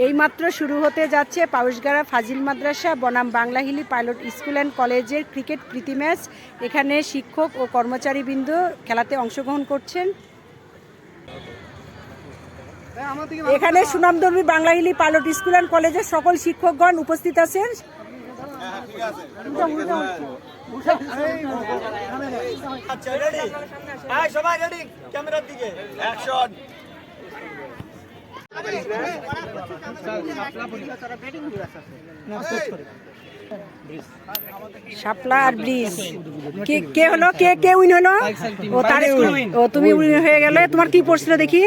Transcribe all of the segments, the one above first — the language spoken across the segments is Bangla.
এইমাত্র শুরু হতে যাচ্ছে পাউশগাড়া ফাজিল মাদ্রাসা বনাম বাংলাহিলি পাইলট স্কুল অ্যান্ড কলেজের ক্রিকেট প্রীতি ম্যাচ। এখানে শিক্ষক ও কর্মচারীবৃন্দ খেলাতে অংশগ্রহণ করছেন। এখানে সুনামধর্মী বাংলাহিলি পাইলট স্কুল অ্যান্ড কলেজের সকল শিক্ষকগণ উপস্থিত আছেন। সবাই রেডি, ক্যামেরার দিকে অ্যাকশন। শাপলা আর ব্রিজ কে হলো, কে উইন হলো? ও তুমি উইন হয়ে গেলে। তোমার কি পড়ছিল দেখি?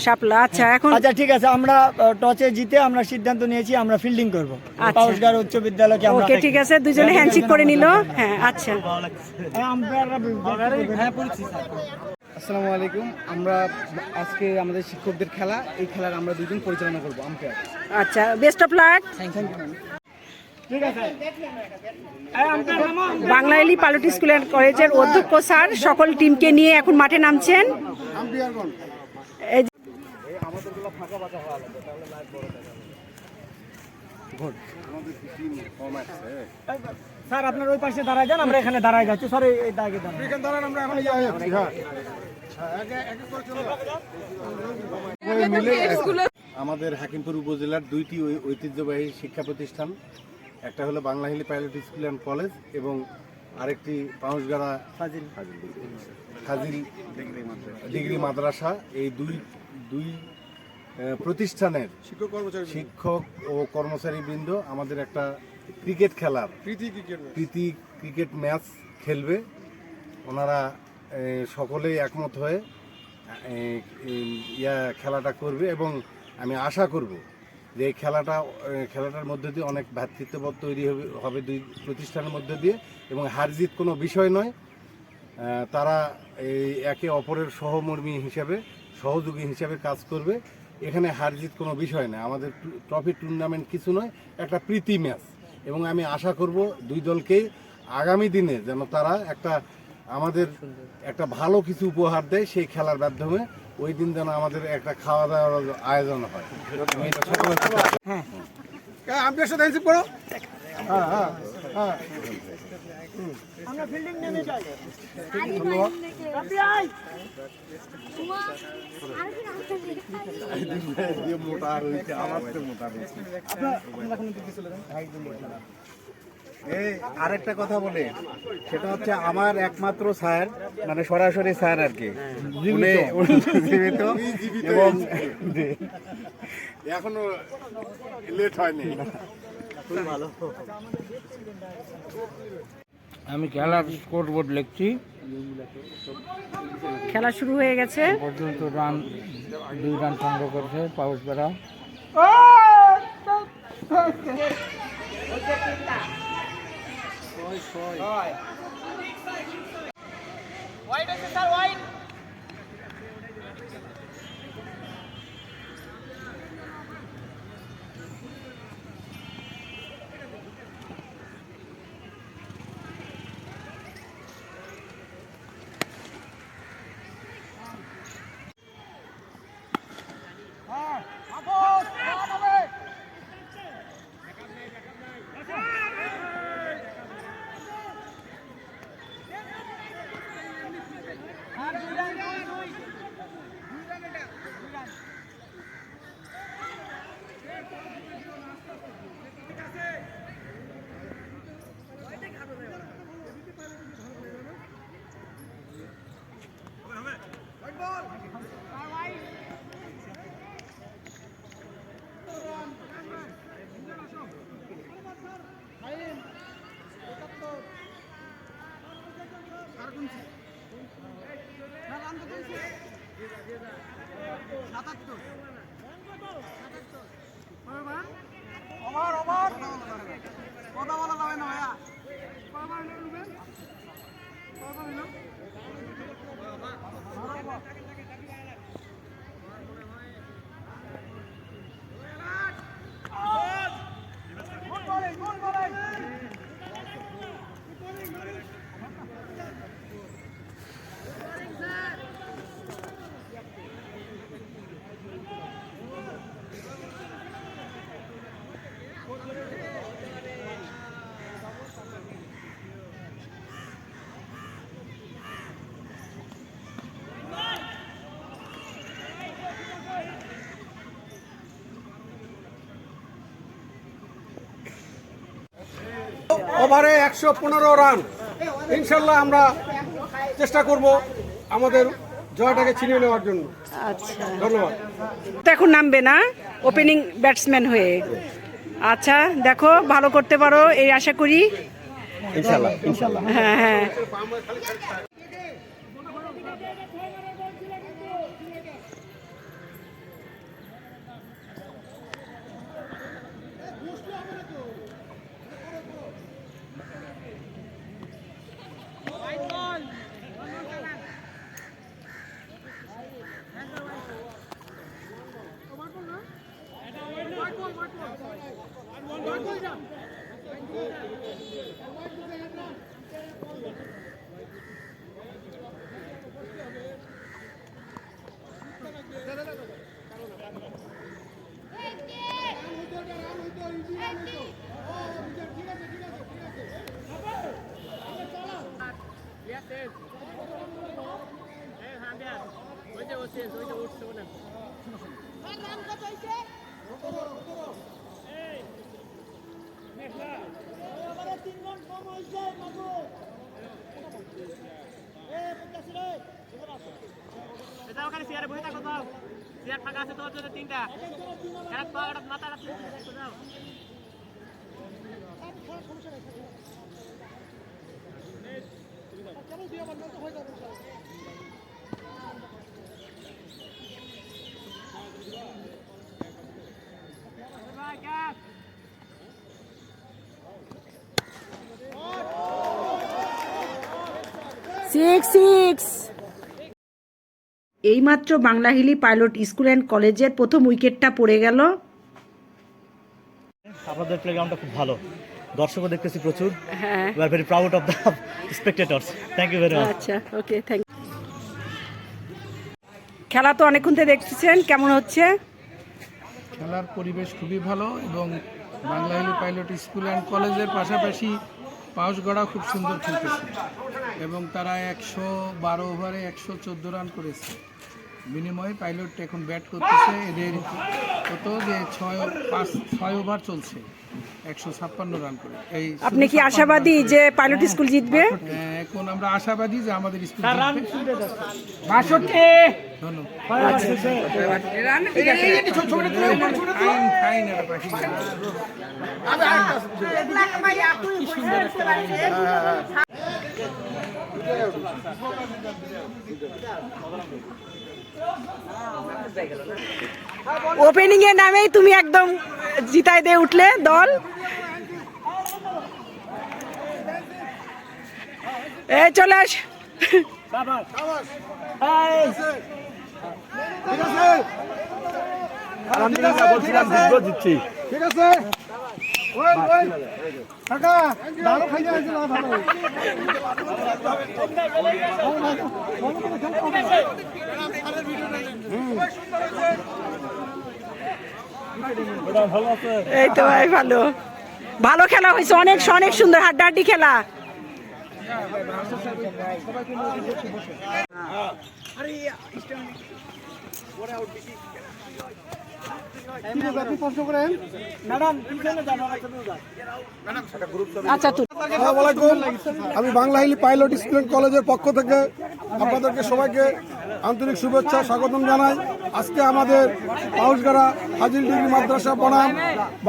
শাপলা। আচ্ছা, এখন আচ্ছা ঠিক আছে, আমরা টসে জিতে আমরা সিদ্ধান্ত নিয়েছি আমরা ফিল্ডিং করব পাউশগাড়া উচ্চ বিদ্যালয়কে। ওকে ঠিক আছে, দুজনে হ্যান্ডশেক করে নিল। হ্যাঁ আচ্ছা। আসসালামু আলাইকুম। আমরা আজকে আমাদের শিক্ষকদের খেলা, এই খেলার আমরা দুজন পরিচালনা করব, আম্পায়ার। আচ্ছা, best of luck. Banglahili pilot school and কলেজের অধ্যক্ষ স্যার সকল টিমকে নিয়ে এখন মাঠে নামছেন। স্যার আপনার ওই পাশে দাঁড়ায় যান, আমরা এখানে দাঁড়ায় যাচ্ছি। স্যার এই দাগে দাঁড়ান, আমরা এখন আমাদের হাকিমপুর উপজেলার দুইটি ঐতিহ্যবাহী শিক্ষা প্রতিষ্ঠান, একটা হলো Banglahili pilot school and college এবং আরেকটি পাউশগাড়া ফাজিল ডিগ্রি মাদ্রাসা। এই দুই প্রতিষ্ঠানের শিক্ষক ও কর্মচারীবৃন্দ আমাদের একটা ক্রিকেট খেলার প্রীতি ক্রিকেট ম্যাচ খেলবে। ওনারা সকলেই একমত হয়ে খেলাটা করবে এবং আমি আশা করব যে এই খেলাটার মধ্যে দিয়ে অনেক ভ্রাতৃত্ববোধ তৈরি হবে দুই প্রতিষ্ঠানের মধ্যে দিয়ে, এবং হার জিত কোনো বিষয় নয়। তারা এই একে অপরের সহমর্মী হিসাবে, সহযোগী হিসাবে কাজ করবে। এখানে হার জিত কোনো বিষয় নয়, আমাদের ট্রফি টুর্নামেন্ট কিছু নয়, একটা প্রীতি ম্যাচ। এবং আমি আশা করব দুই দলকেই আগামী দিনে যেন তারা আমাদের একটা ভালো কিছু উপহার দেয় সেই খেলার মাধ্যমে। ওই দিন যেন আমাদের একটা খাওয়া দাওয়ার আয়োজন হয়। আরেকটা কথা বলে, সেটা হচ্ছে আমার একমাত্র স্যার, মানে সরাসরি স্যার আর কি, জীবিত এবং এখনো লেট হয়নি। আমি খেলার স্কোর বোর্ড লিখছি। খেলা শুরু হয়ে গেছে। পর্যন্ত রান 2 রান সংগ্রহ করেছে পাউশগাড়া। ওভারে 115 রান। ইনশাল্লাহ আমরা চেষ্টা করব আমাদের জয়টাকে ছিনিয়ে নেওয়ার জন্য। আচ্ছা, ধন্যবাদ। তো এখন নামবে না ওপেনিং ব্যাটসম্যান হয়ে? আচ্ছা, দেখো ভালো করতে পারো এই আশা করি। ইনশাআল্লাহ ইনশাআল্লাহ। হ্যাঁ হ্যাঁ। এইমাত্র বাংলাহিলি পাইলট স্কুল অ্যান্ড কলেজের প্রথম উইকেটটা পড়ে গেল। আপনাদের প্লেগ্রাউন্ডটা খুব ভালো, দর্শকও দেখতেছি প্রচুর। হ্যাঁ, we are very proud of the spectators. Thank you very much. আচ্ছা, ওকে, থ্যাংক ইউ। খেলা তো অনেকক্ষণ থেকে দেখতেছেন, কেমন হচ্ছে? খেলার পরিবেশ খুবই ভালো এবং বাংলাহিলি পাইলট স্কুল অ্যান্ড কলেজের পাশাপাশি পাউশগড়া খুব সুন্দর খেলতেছে এবং তারা 112 ওভারে 114 রান করেছে। বিনিময়ে পাইলট এখন ব্যাট করতেছে, এদের কত যে 6 ওভার চলছে, 156 রান করে। এই আপনি কি আশাবাদী যে পাইলট স্কুল জিতবে? এখন আমরা আশাবাদী যে আমাদের স্কুল জিতবে। ওপেনিং এর নামেই তুমি একদম জিতাই দিয়ে উঠলে দল। এই চলে আস। আলহামদুলিল্লাহ, বলছিলাম জিতছি। ঠিক আছে, কাকা দাঁড়ো খাইয়ে আসছিল ভালো। এই তো ভাই, ভালো ভালো খেলা হয়েছে, অনেক অনেক সুন্দর হাড্ডাহাড্ডি খেলা। আচ্ছা, আসসালামু আলাইকুম। আমি বাংলাহিলি পাইলট স্কুল অ্যান্ড কলেজের পক্ষ থেকে আপনাদেরকে সবাইকে আন্তরিক শুভেচ্ছা স্বাগতম জানাই। আজকে আমাদের পাউশগড়া ফাজিল ডিগ্রি মাদ্রাসা বনাম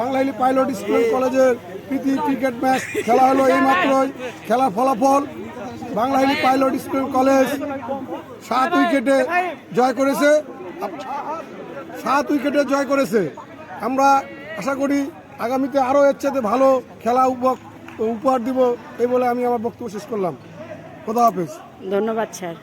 বাংলাহিলি পাইলট স্কুল অ্যান্ড কলেজের প্রীতি ক্রিকেট ম্যাচ খেলা হলো। এইমাত্রই খেলার ফলাফল Banglahili pilot school and college 7 উইকেটে জয় করেছে। 7 উইকেটে জয় করেছে। আমরা আশা করি আগামীতে আরও এর চেয়ে ভালো খেলা উপহার দিব, এই বলে আমি আমার বক্তব্য শেষ করলাম। খোদা হাফেজ। ধন্যবাদ স্যার।